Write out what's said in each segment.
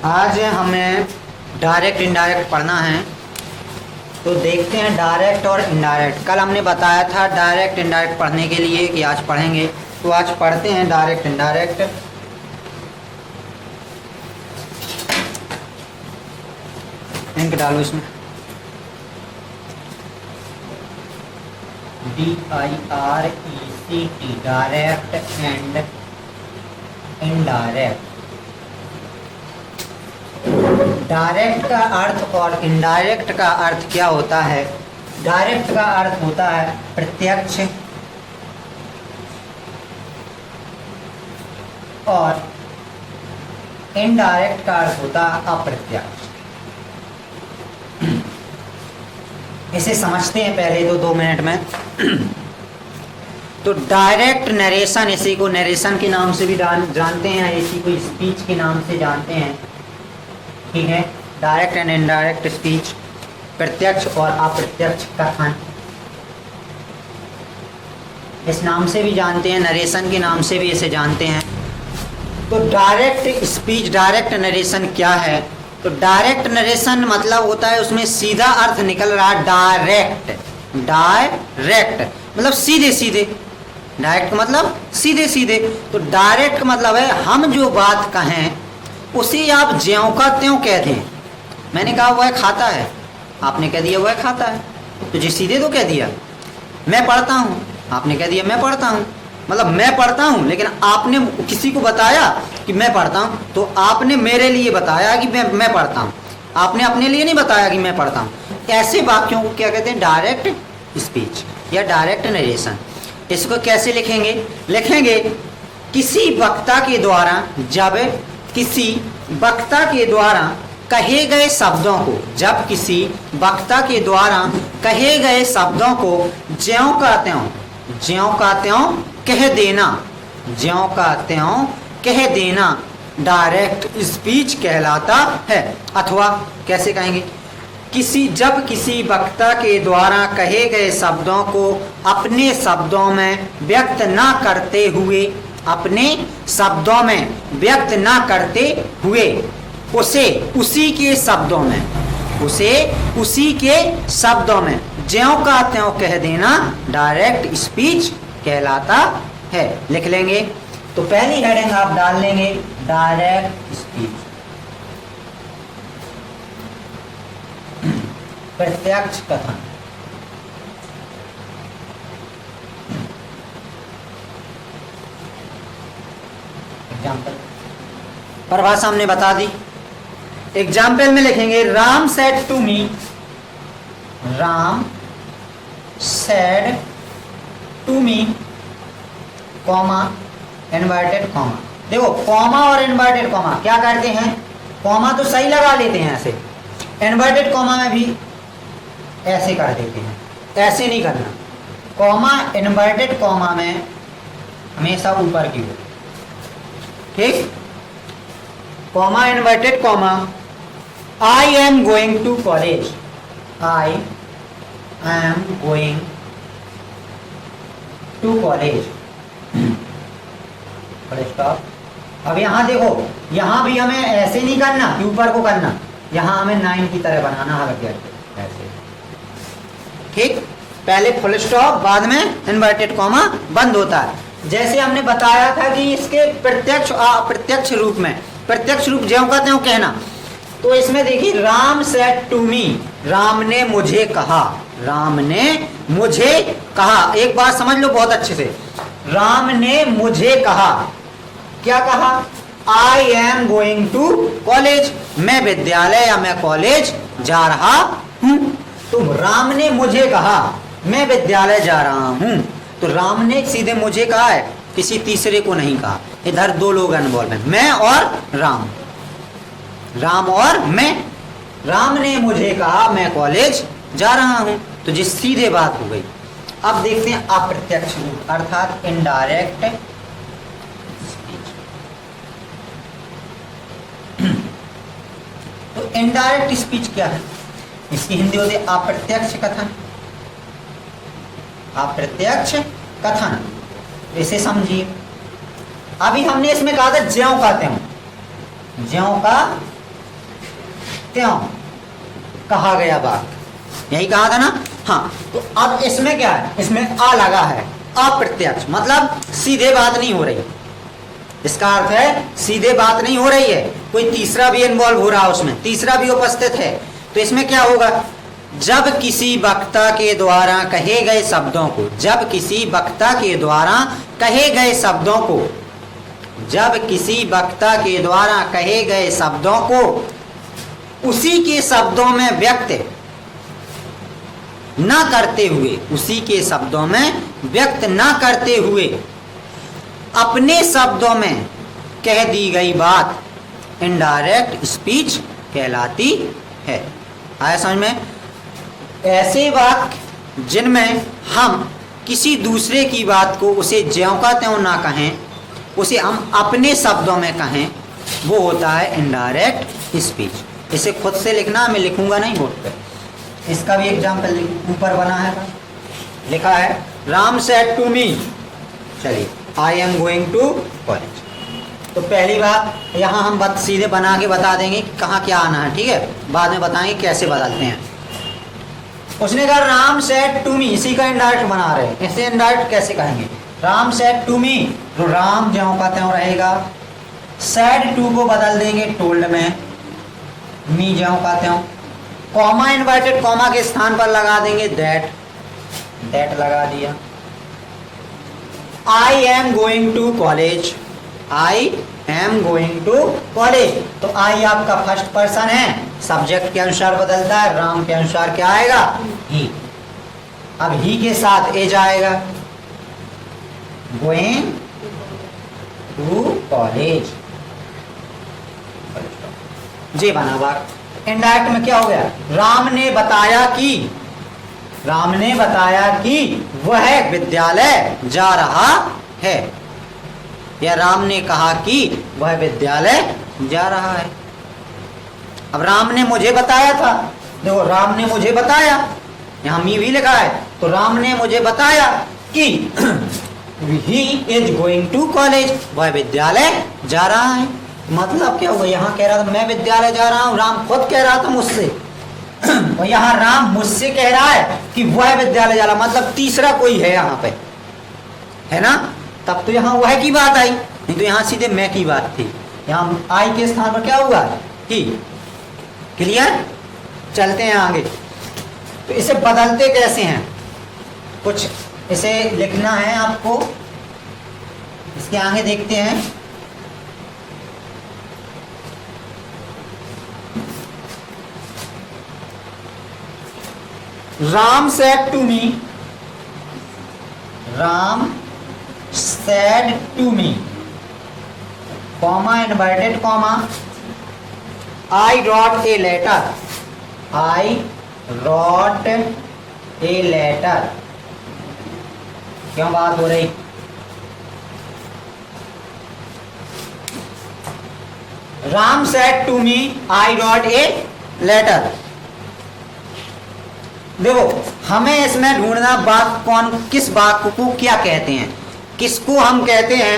आज हमें direct indirect पढ़ना है। तो देखते हैं डायरेक्ट और इनडायरेक्ट। कल हमने बताया था डायरेक्ट इनडायरेक्ट पढ़ने के लिए कि आज पढ़ेंगे, तो आज पढ़ते हैं डायरेक्ट इनडायरेक्ट। इंक डालो इसमें, DIRECT direct and indirect. Direct का अर्थ और इनडायरेक्ट का अर्थ क्या होता है? डायरेक्ट का अर्थ होता है प्रत्यक्ष और इनडायरेक्ट का अर्थ होता है अप्रत्यक्ष। इसे समझते हैं पहले 2 मिनट में। तो डायरेक्ट नरेशन, इसी को नरेशन के नाम से भी जानते हैं, इसी को स्पीच के नाम से जानते हैं, ठीक है। डायरेक्ट एंड इनडायरेक्ट स्पीच, प्रत्यक्ष और अप्रत्यक्ष कथन, इस नाम से भी जानते हैं, नरेशन के नाम से भी इसे जानते हैं। तो डायरेक्ट स्पीच, डायरेक्ट नरेशन क्या है? तो डायरेक्ट नरेशन मतलब होता है उसमें सीधा अर्थ निकल रहा है। डायरेक्ट, डायरेक्ट मतलब सीधे सीधे, डायरेक्ट मतलब सीधे सीधे। तो डायरेक्ट मतलब है हम जो बात कहें उसे आप ज्यों का त्यों कह दें। मैंने कहा वह खाता है, आपने कह दिया वह खाता है, तो जी सीधे तो कह दिया। मैं पढ़ता हूँ, आपने कह दिया मैं पढ़ता हूँ, मतलब मैं पढ़ता हूँ, लेकिन आपने किसी को बताया कि मैं पढ़ता हूँ, तो आपने मेरे लिए बताया कि मैं पढ़ता हूँ, आपने अपने लिए नहीं बताया कि मैं पढ़ता हूँ। ऐसे वाक्यों को क्या कहते हैं? डायरेक्ट स्पीच या डायरेक्ट नरेशन। इसको कैसे लिखेंगे? लिखेंगे किसी वक्ता के द्वारा, जब किसी वक्ता के द्वारा कहे गए शब्दों को, जब किसी वक्ता के द्वारा कहे गए शब्दों को ज्यों का त्यों, ज्यों का त्यों कह देना, ज्यों का त्यों कह देना डायरेक्ट स्पीच कहलाता है। अथवा कैसे कहेंगे? जब किसी वक्ता के द्वारा कहे गए शब्दों को अपने शब्दों में व्यक्त ना करते हुए, अपने शब्दों में व्यक्त ना करते हुए उसे उसी के शब्दों में, उसे उसी के शब्दों में ज्यों का त्यों कह देना डायरेक्ट स्पीच कहलाता है। लिख लेंगे। तो पहली हेडिंग आप डाल लेंगे डायरेक्ट स्पीच, प्रत्यक्ष कथन। एग्जाम्पल, परिभाषा हमने बता दी। एग्जाम्पल में लिखेंगे Ram said to me, Ram said to me, comma inverted comma. देखो कॉमा और इनवर्टेड कॉमा क्या करते हैं? कॉमा तो सही लगा लेते हैं ऐसे, इनवर्टेड कॉमा में भी ऐसे कर देते हैं, ऐसे नहीं करना। कॉमा इनवर्टेड कॉमा में हमेशा ऊपर की ओर, ठीक। Comma inverted comma, I am going to college, I am going to college, stop. अब यहाँ देखो, यहाँ भी हमें ऐसे नहीं करना कि ऊपर को करना, यहाँ हमें 9 की तरह बनाना है ऐसे, ठीक। पहले फुल स्टॉप, बाद में इनवर्टेड कॉमा बंद होता है। जैसे हमने बताया था कि इसके प्रत्यक्ष अप्रत्यक्ष रूप में, प्रत्यक्ष रूप ज्यों का त्यों कहना। तो इसमें देखिए Ram said to me, Ram ने मुझे कहा, राम ने मुझे कहा। एक बात समझ लो बहुत अच्छे से, राम ने मुझे कहा, क्या कहा? I am going to college, मैं विद्यालय या मैं कॉलेज जा रहा हूं। तो राम ने मुझे कहा मैं विद्यालय जा रहा हूं, तो राम ने सीधे मुझे कहा है, किसी तीसरे को नहीं कहा। इधर 2 लोग इन्वॉल्व हैं, मैं और राम, राम और मैं। राम ने मुझे कहा मैं कॉलेज जा रहा हूं, तो जिस सीधे बात हो गई। अब देखते हैं अप्रत्यक्ष रूप, अर्थात इनडायरेक्ट स्पीच। तो इनडायरेक्ट स्पीच क्या है? इसकी हिंदी होती है अप्रत्यक्ष कथन, अप्रत्यक्ष कथन। इसे समझिए। अभी हमने इसमें कहा था ज्यों का त्यों, ज्यों का त्यों कहा गया वाक्य, यही कहा था ना। हाँ, तो अब इसमें क्या है, इसमें आ लगा है, अप्रत्यक्ष, मतलब सीधे बात नहीं हो रही। इसका अर्थ है सीधे बात नहीं हो रही है, कोई तीसरा भी इन्वॉल्व हो रहा है, उसमें तीसरा भी उपस्थित है। तो इसमें क्या होगा, जब किसी वक्ता के द्वारा कहे गए शब्दों को, जब किसी वक्ता के द्वारा कहे गए शब्दों को, जब किसी वक्ता के द्वारा कहे गए शब्दों को उसी के शब्दों में व्यक्त न करते हुए, उसी के शब्दों में व्यक्त न करते हुए अपने शब्दों में कह दी गई बात इनडायरेक्ट स्पीच कहलाती है। आया समझ में? ऐसे वाक्य जिनमें हम किसी दूसरे की बात को उसे ज्यों का त्यों ना कहें, उसे हम अपने शब्दों में कहें, वो होता है इनडायरेक्ट स्पीच। इसे खुद से लिखना, मैं लिखूंगा नहीं बोर्ड पे। इसका भी एग्जाम्पल ऊपर बना है, लिखा है राम सेड टू मी, चलिए I am going to college. तो पहली बात यहाँ हम बात सीधे बना के बता देंगे कि कहाँ क्या आना है, ठीक है, बाद में बताएंगे कैसे बदलते हैं। उसने कहा राम सेड टू मी, इसी का इनडायरेक्ट बना रहे हैं, इसे इनडायरेक्ट कैसे कहेंगे, राम सेड टू मी, तो राम ज्यों का त्यों रहेगा, सेड टू को बदल देंगे टोल्ड में, मी ज्यों का त्यों, कॉमा इन्वर्टेड कॉमा के स्थान पर लगा देंगे दैट, दैट लगा दिया। I am going to college, I am going to college, तो आई आपका फर्स्ट पर्सन है, सब्जेक्ट के अनुसार बदलता है, राम के अनुसार क्या आएगा, ही। अब ही के साथ ए जाएगा, गोइंग टू कॉलेज, जे बना बात। इनडायरेक्ट में क्या हो गया, राम ने बताया कि, राम ने बताया कि वह विद्यालय जा रहा है, या राम ने कहा कि वह विद्यालय जा रहा है। अब राम ने मुझे बताया था, देखो राम ने मुझे बताया, यहाँ मी भी लिखा है, तो राम ने मुझे बताया कि he is going to college, वह विद्यालय जा रहा है। मतलब क्या हुआ, यहाँ कह रहा था मैं विद्यालय जा रहा हूँ, राम खुद कह रहा था मुझसे, और यहाँ राम मुझसे कह रहा है कि वह विद्यालय जा रहा, मतलब तीसरा कोई है यहाँ पे, है ना, तब तो यहाँ वह की बात आई, नहीं तो यहाँ सीधे मैं की बात थी। यहाँ आई के स्थान पर क्या हुआ, ही। क्लियर? चलते हैं आगे। तो इसे बदलते कैसे हैं, कुछ इसे लिखना है आपको, इसके आगे देखते हैं। Ram said to me, Ram said to me, comma inverted comma, I wrote a letter, I wrote a letter। क्यों बात हो रही, Ram said to me, I wrote a letter। देखो हमें इसमें ढूंढना वाक्य कौन, किस वाक्य को क्या कहते हैं, किसको हम कहते हैं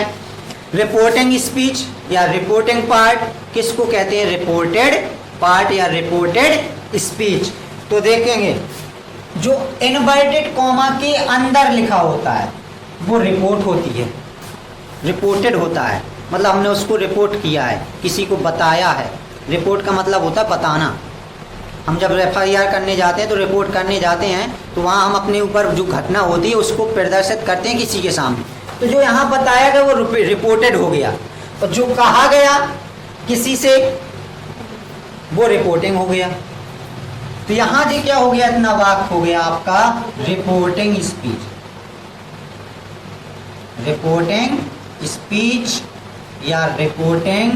रिपोर्टिंग स्पीच या रिपोर्टिंग पार्ट, किसको कहते हैं रिपोर्टेड पार्ट या रिपोर्टेड स्पीच। तो देखेंगे जो इनवर्टेड कॉमा के अंदर लिखा होता है वो रिपोर्ट होती है, रिपोर्टेड होता है, मतलब हमने उसको रिपोर्ट किया है, किसी को बताया है। रिपोर्ट का मतलब होता है बताना। हम जब FIR करने जाते हैं तो रिपोर्ट करने जाते हैं तो वहाँ हम अपने ऊपर जो घटना होती है उसको प्रदर्शित करते हैं किसी के सामने। तो जो यहाँ बताया गया वो रिपोर्टेड हो गया, और जो कहा गया किसी से वो रिपोर्टिंग हो गया। तो यहाँ जी क्या हो गया, इतना वाक्य हो गया आपका रिपोर्टिंग स्पीच, रिपोर्टिंग स्पीच या रिपोर्टिंग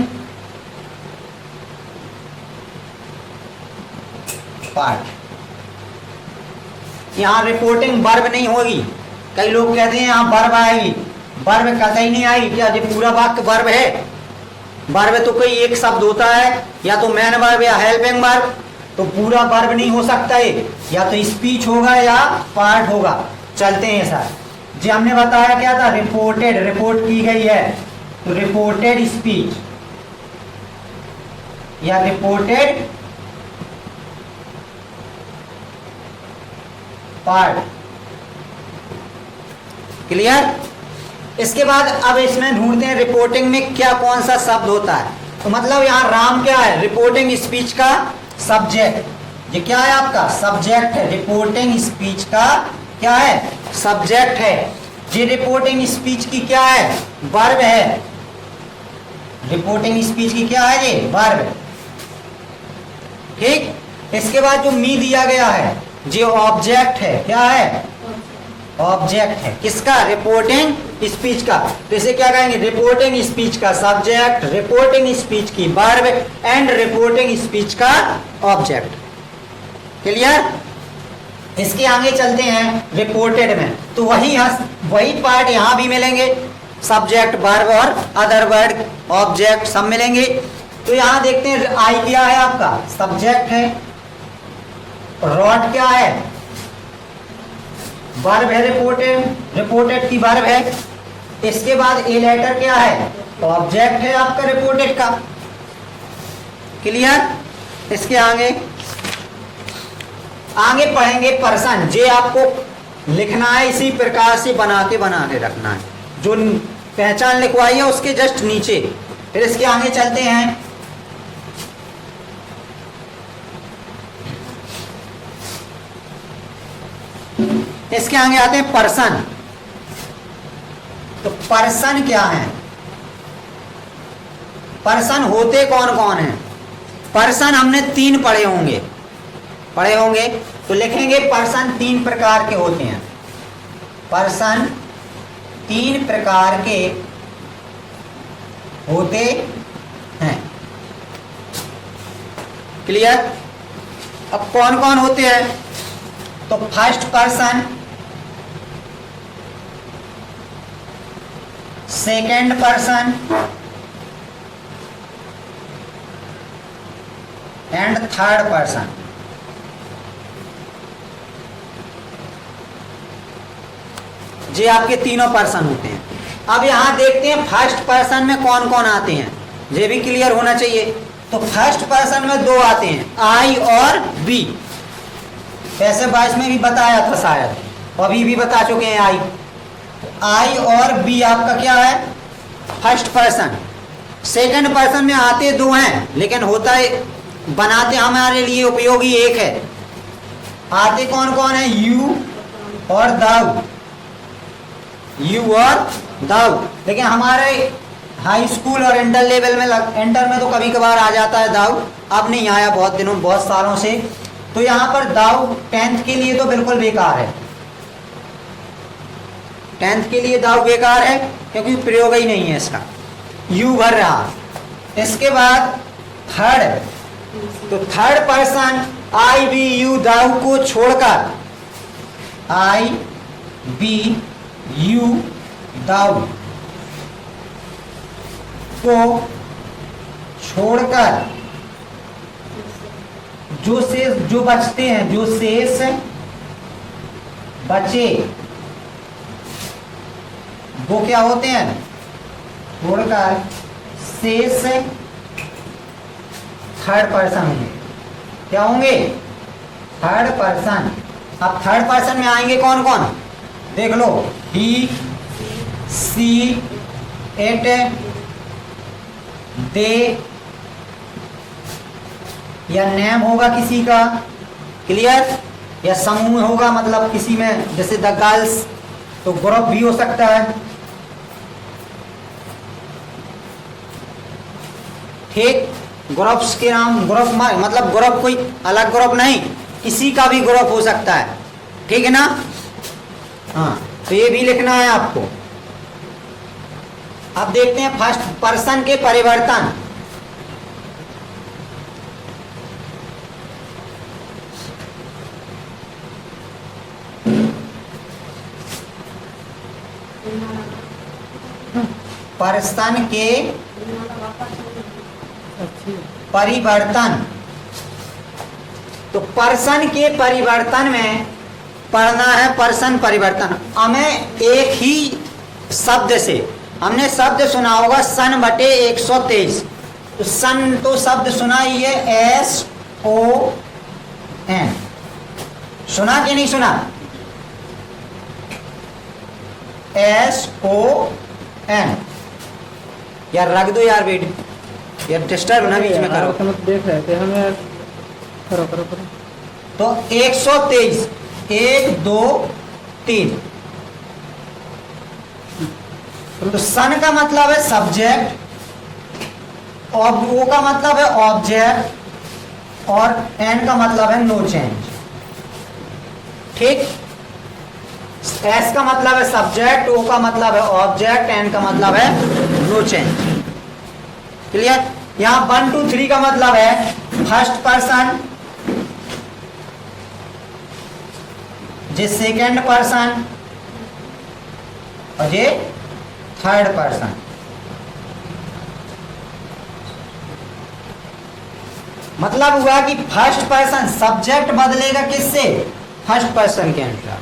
पार्ट। यहाँ रिपोर्टिंग वर्ब नहीं होगी, कई लोग कहते हैं यहाँ वर्ब आएगी, वर्ब कतई नहीं आएगी। क्या ये पूरा वाक्य वर्ब है? वर्ब तो कोई एक शब्द होता है, या तो मैन वर्ब या हेल्पिंग वर्ब, तो पूरा वर्ब नहीं हो सकता है, या तो स्पीच होगा या पार्ट होगा। चलते हैं सर जी, हमने बताया क्या था, रिपोर्टेड, रिपोर्ट की गई है, तो रिपोर्टेड स्पीच या रिपोर्टेड पार्ट। क्लियर? इसके बाद अब इसमें ढूंढते हैं रिपोर्टिंग में क्या कौन सा शब्द होता है। तो मतलब यहाँ राम क्या है? रिपोर्टिंग स्पीच का सब्जेक्ट। ये क्या है? आपका सब्जेक्ट है। रिपोर्टिंग स्पीच का क्या है? सब्जेक्ट है। ये रिपोर्टिंग स्पीच की क्या है? वर्ब है। रिपोर्टिंग स्पीच की क्या है? ये वर्ब। ठीक। इसके बाद जो मी दिया गया है ये ऑब्जेक्ट है। क्या है? ऑब्जेक्ट है। किसका? रिपोर्टिंग स्पीच का। तो इसे क्या कहेंगे? रिपोर्टिंग स्पीच का सब्जेक्ट, रिपोर्टिंग स्पीच की वर्ब एंड रिपोर्टिंग स्पीच का ऑब्जेक्ट। क्लियर? इसके आगे चलते हैं रिपोर्टेड में। तो वही पार्ट यहां भी मिलेंगे, सब्जेक्ट, वर्ब और अदर वर्ड, ऑब्जेक्ट सब मिलेंगे। तो यहां देखते हैं आई क्या है? आपका सब्जेक्ट है। रॉट क्या है? वर्ब है। रिपोर्टेड की वर्ब है। इसके बाद ए लेटर क्या है? ऑब्जेक्ट है आपका रिपोर्टेड का। क्लियर? इसके आगे पढ़ेंगे पर्सन। जे आपको लिखना है इसी प्रकार से बना के रखना है। जो पहचान लिखवाई है उसके जस्ट नीचे। फिर इसके आगे चलते हैं। इसके आगे आते हैं पर्सन। तो पर्सन क्या है? पर्सन होते कौन कौन है? पर्सन हमने 3 पढ़े होंगे। तो लिखेंगे पर्सन 3 प्रकार के होते हैं। पर्सन 3 प्रकार के होते हैं। क्लियर? अब कौन कौन होते हैं? तो first person, second person and third person. ये आपके तीनों पर्सन होते हैं। अब यहां देखते हैं फर्स्ट पर्सन में कौन कौन आते हैं। ये भी क्लियर होना चाहिए। तो फर्स्ट पर्सन में 2 आते हैं, आई और बी। वैसे 22 में भी बताया था शायद, अभी भी बता चुके हैं। आई और बी आपका क्या है? First person. सेकंड पर्सन में आते 2 हैं, लेकिन होता है बनाते हमारे लिए उपयोगी एक है। आते कौन कौन है? यू और दाऊ। यू और दाऊ। लेकिन हमारे हाई स्कूल और इंटर लेवल में इंटर में तो कभी कभार आ जाता है दाऊ। अब नहीं आया बहुत सालों से। तो यहाँ पर दाऊ 10th के लिए तो बिल्कुल बेकार है। 10th के लिए दाऊ बेकार है क्योंकि प्रयोग ही नहीं है इसका। यू भर रहा। इसके बाद थर्ड, तो third person I we you thou को छोड़कर, आई बी यू दाऊ को छोड़कर जो बचते हैं, जो शेष बचे वो क्या होते हैं? छोड़कर शेष थर्ड पर्सन होंगे। क्या होंगे? Third person. अब थर्ड पर्सन में आएंगे कौन कौन? देख लो, ही, सी, इट, दे, या नेम होगा किसी का। क्लियर? या समूह होगा, मतलब किसी में जैसे द गर्ल्स, तो ग्रुप भी हो सकता है। ठीक। ग्रुप्स के नाम, ग्रुप मतलब ग्रुप कोई अलग ग्रुप नहीं, किसी का भी ग्रुप हो सकता है। ठीक है ना? हाँ, तो ये भी लिखना है आपको। अब देखते हैं फर्स्ट पर्सन के परिवर्तन। पर्सन के परिवर्तन। तो पर्सन के परिवर्तन में पढ़ना है पर्सन परिवर्तन। हमें एक ही शब्द से, हमने शब्द सुना होगा सन बटे 123। तो सन तो शब्द सुना ही है, SON। सुना कि नहीं सुना? SON। यार रख दो यार बेटी, यार डिस्टर्ब ना बीच में करो। देख रहे थे हमें। करो करो करो। तो 123, 1 2 3। तो सन का मतलब है सब्जेक्ट, ओ का मतलब है ऑब्जेक्ट, और एन का मतलब है नो चेंज। ठीक, एस का मतलब है सब्जेक्ट, ओ का मतलब है ऑब्जेक्ट, एन का मतलब है नो चेंज। क्लियर? यहां 1 2 3 का मतलब है फर्स्ट पर्सन, ये सेकेंड पर्सन, और ये थर्ड पर्सन। मतलब हुआ कि फर्स्ट पर्सन सब्जेक्ट बदलेगा किससे? फर्स्ट पर्सन के अनुसार।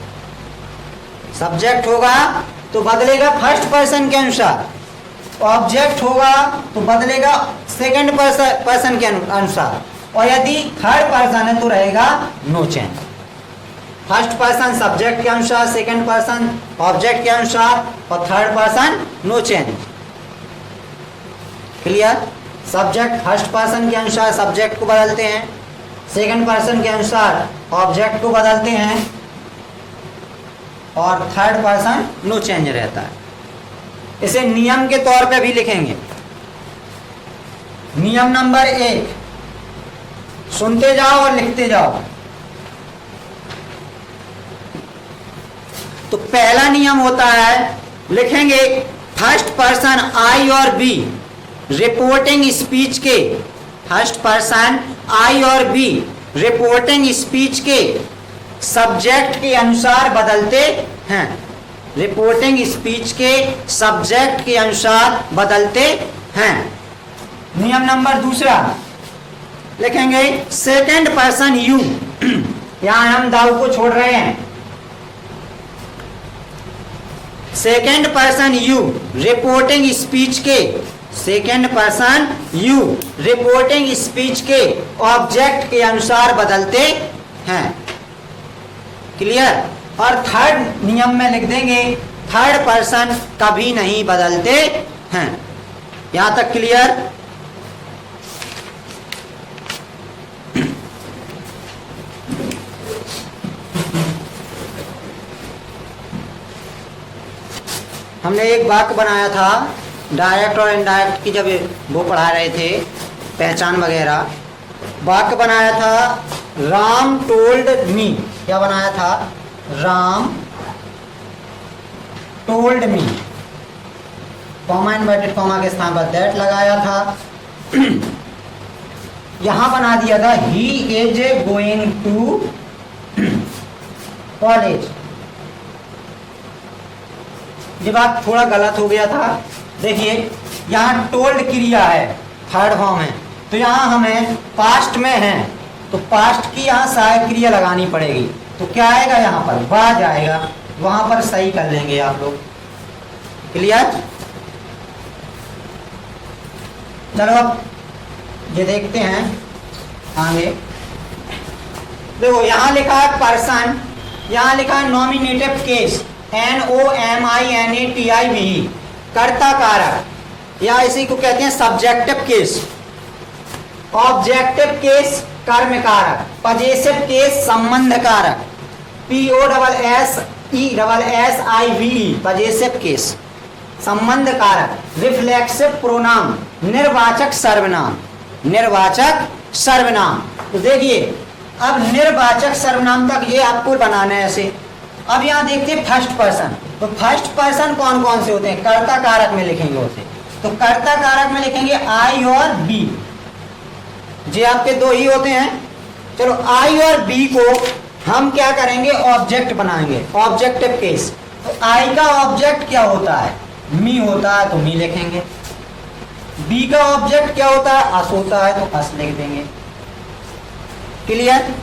सब्जेक्ट होगा तो बदलेगा फर्स्ट पर्सन के अनुसार, ऑब्जेक्ट होगा तो बदलेगा सेकंड पर्सन के अनुसार, और यदि थर्ड पर्सन है तो रहेगा no change. First person subject के अनुसार, सेकंड पर्सन ऑब्जेक्ट के अनुसार, और third person no change. Clear? Subject first person के अनुसार सब्जेक्ट को बदलते हैं, सेकंड पर्सन के अनुसार ऑब्जेक्ट को बदलते हैं, और थर्ड पर्सन नो चेंज रहता है। इसे नियम के तौर पे भी लिखेंगे। नियम नंबर 1, सुनते जाओ और लिखते जाओ। तो पहला नियम होता है, लिखेंगे फर्स्ट पर्सन आई और बी रिपोर्टिंग स्पीच के, फर्स्ट पर्सन आई और बी रिपोर्टिंग स्पीच के सब्जेक्ट के अनुसार बदलते हैं। रिपोर्टिंग स्पीच के सब्जेक्ट के अनुसार बदलते हैं। नियम नंबर 2 लिखेंगे सेकंड पर्सन यू, यहां हम दाऊ को छोड़ रहे हैं। Second person you reporting speech के, second person you reporting speech के ऑब्जेक्ट के अनुसार बदलते हैं। क्लियर? और थर्ड नियम में लिख देंगे थर्ड पर्सन कभी नहीं बदलते हैं। यहां तक क्लियर? हमने एक वाक्य बनाया था डायरेक्ट और इनडायरेक्ट की, जब वो पढ़ा रहे थे पहचान वगैरह। वाक्य बनाया था राम टोल्ड मी। क्या बनाया था? Ram told me, comma inverted comma के स्थान पर दैट लगाया था। यहां बना दिया था he is going to college. ये बात थोड़ा गलत हो गया था। देखिए यहाँ टोल्ड क्रिया है, थर्ड फॉर्म है, तो यहाँ हमें पास्ट में है तो पास्ट की यहाँ सहायक क्रिया लगानी पड़ेगी। तो क्या आएगा? यहाँ पर वाज आएगा, वहां पर सही कर लेंगे आप लोग। क्लियर? चलो अब ये देखते हैं आगे। देखो यहाँ लिखा है पर्सन, यहाँ लिखा है नॉमिनेटिव केस, NOMINATIVE, कर्ता कारक, या इसी को कहते हैं सब्जेक्टिव केस। ऑब्जेक्टिव केस कर्म कारक, पजेसिव केस संबंध कारक, POSSESSIVE पजेसिव केस संबंध कारक, रिफ्लेक्सिव प्रोनाउन निर्वाचक सर्वनाम, निर्वाचक सर्वनाम। तो देखिए अब निर्वाचक सर्वनाम तक ये आपको बनाना है ऐसे। अब यहाँ देखते हैं फर्स्ट पर्सन। तो फर्स्ट पर्सन कौन कौन से होते हैं? कर्ता कारक में लिखेंगे उसे। तो कर्ता कारक में लिखेंगे आई और बी, ये आपके दो ही होते हैं। चलो आई और बी को हम क्या करेंगे? ऑब्जेक्ट बनाएंगे, ऑब्जेक्टिव केस। तो आई का ऑब्जेक्ट क्या होता है? मी होता है तो मी लिखेंगे। बी का ऑब्जेक्ट क्या होता है? अस होता है तो अस लिख देंगे। क्लियर?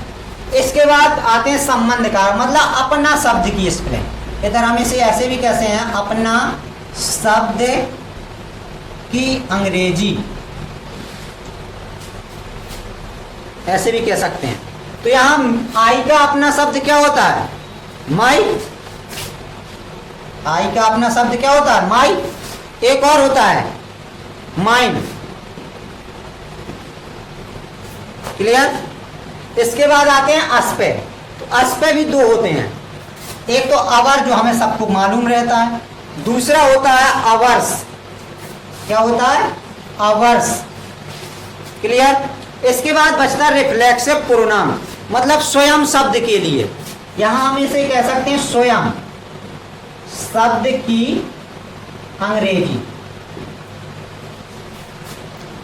इसके बाद आते हैं संबंध कारक, मतलब अपना शब्द की स्पेलिंग। इधर हम इसे ऐसे भी कहते हैं, अपना शब्द की अंग्रेजी, ऐसे भी कह सकते हैं। तो यहां आई का अपना शब्द क्या होता है? माई। आई का अपना शब्द क्या होता है? माई। एक और होता है माइन। क्लियर? इसके बाद आते हैं अस पे। तो अस पे भी दो होते हैं, एक तो अवर जो हमें सबको मालूम रहता है, दूसरा होता है अवर्स। क्या होता है? अवर्स। क्लियर? इसके बाद बचता है रिफ्लेक्सिव प्रोनाउन, मतलब स्वयं शब्द के लिए। यहां हम इसे कह सकते हैं स्वयं शब्द की अंग्रेजी।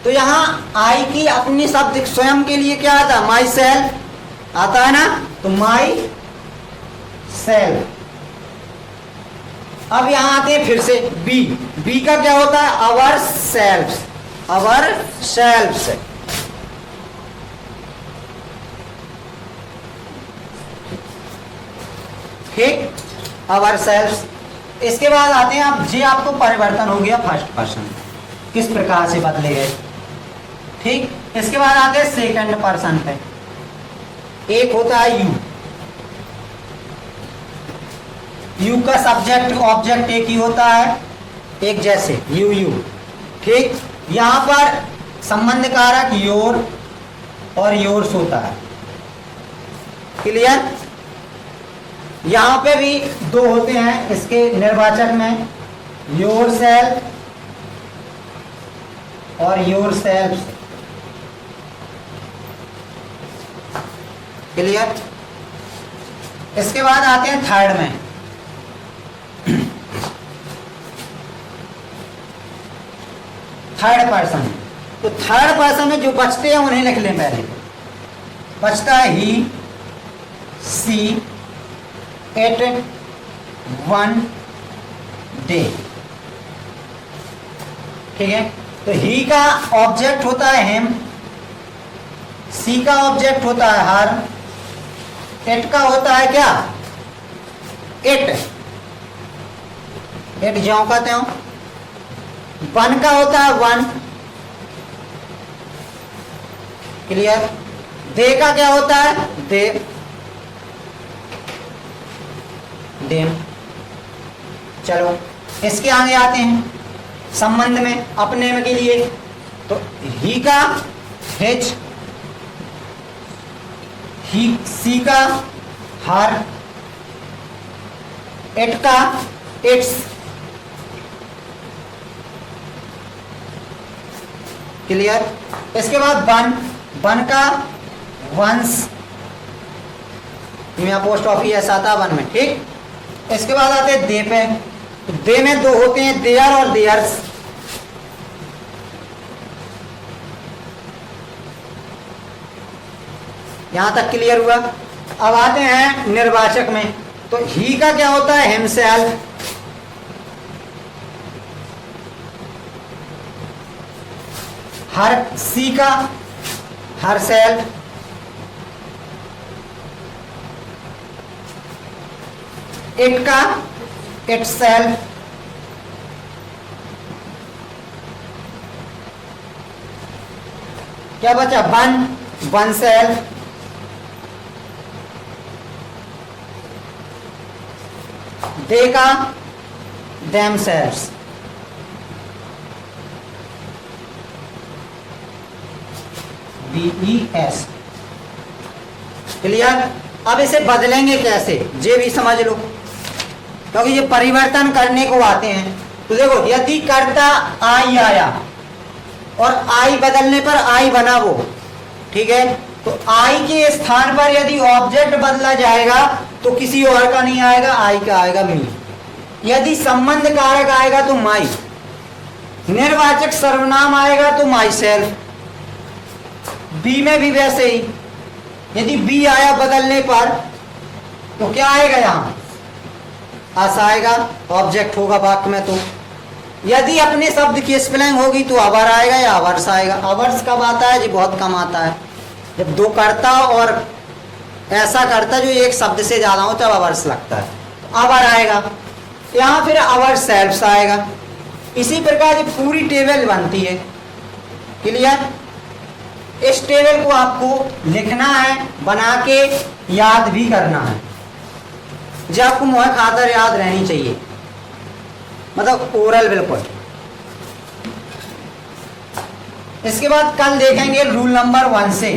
तो यहां आई की अपनी शब्द स्वयं के लिए क्या आता है? माई सेल्फ आता है ना, तो माई सेल्फ। अब यहां आते हैं फिर से बी। बी का क्या होता है? Our self. Our self. ठीक, अवर सेल्फ। इसके बाद आते हैं, अब जे आपको परिवर्तन हो गया फर्स्ट पर्सन, किस प्रकार से बदले गए। ठीक, इसके बाद आते हैं सेकंड पर्सन पे। एक होता है यू। यू का सब्जेक्ट ऑब्जेक्ट एक ही होता है, एक जैसे यू यू। ठीक, यहां पर संबंध कारक योर और योर्स होता है। क्लियर? यहां पे भी दो होते हैं इसके निर्वाचक में, योर सेल्फ और योर सेल्फ। क्लियर? इसके बाद आते हैं थर्ड में। Third person. तो थर्ड पर्सन में जो बचते हैं उन्हें लिख लें पहले। बचता है ही, सी, इट, वन, डे। ठीक है? तो ही का ऑब्जेक्ट होता है हिम, सी का ऑब्जेक्ट होता है हर, इट का होता है क्या? इट। इट ज्यों का त्यों। वन का होता है वन। क्लियर? दे का क्या होता है? दे, देम। चलो इसके आगे आते हैं संबंध में, अपने में के लिए। तो ही का हिज, ही, सी का हर, इट का इट्स। क्लियर? इसके बाद वन। वन का वंस, में पोस्ट ऑफिस ऐसा आता वन में। ठीक, इसके बाद आते हैं दे पे। तो दे में दो होते हैं, देयर और देयर्स। यहां तक क्लियर हुआ? अब आते हैं निर्वाचक में। तो ही का क्या होता है? हिमसेल्फ। हर, सी का हर सेल्फ। इट का इट सेल्फ। क्या बचा? One, one self. दे का देम सेल्फ्स। BES। क्लियर? अब इसे बदलेंगे कैसे, ये भी समझ लो, क्योंकि ये परिवर्तन करने को आते हैं। तो देखो, यदि कर्ता आई आया और आई बदलने पर आई बना वो, ठीक है, तो आई के स्थान पर यदि ऑब्जेक्ट बदला जाएगा तो किसी और का नहीं आएगा, आई का आएगा मी। यदि संबंध कारक आएगा तो माई, निर्वाचक सर्वनाम आएगा तो माई सेल्फ। बी में भी वैसे ही, यदि बी आया बदलने पर तो क्या आएगा? यहां अस आएगा, ऑब्जेक्ट होगा वाक्य में। तो यदि अपने शब्द की स्पेलिंग होगी तो अवर आएगा या अवर्स आएगा। अवर्स कब आता है? जी बहुत कम आता है, जब दो कर्ता और ऐसा कर्ता जो एक शब्द से ज्यादा हो तब अवर्स लगता है, तो अवर आएगा। यहाँ फिर अवर सेल्फ्स आएगा। इसी प्रकार की पूरी टेबल बनती है। क्लियर? इस टेबल को आपको लिखना है, बना के याद भी करना है, जो आपको मुँह खातर याद रहनी चाहिए। मतलब ओरल बिल्कुल। इसके बाद कल देखेंगे रूल नंबर 1 से,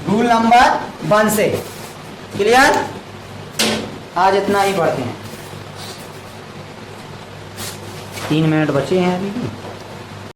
रूल नंबर 1 से। क्लियर? आज इतना ही पढ़ते हैं, 3 मिनट बचे हैं अभी।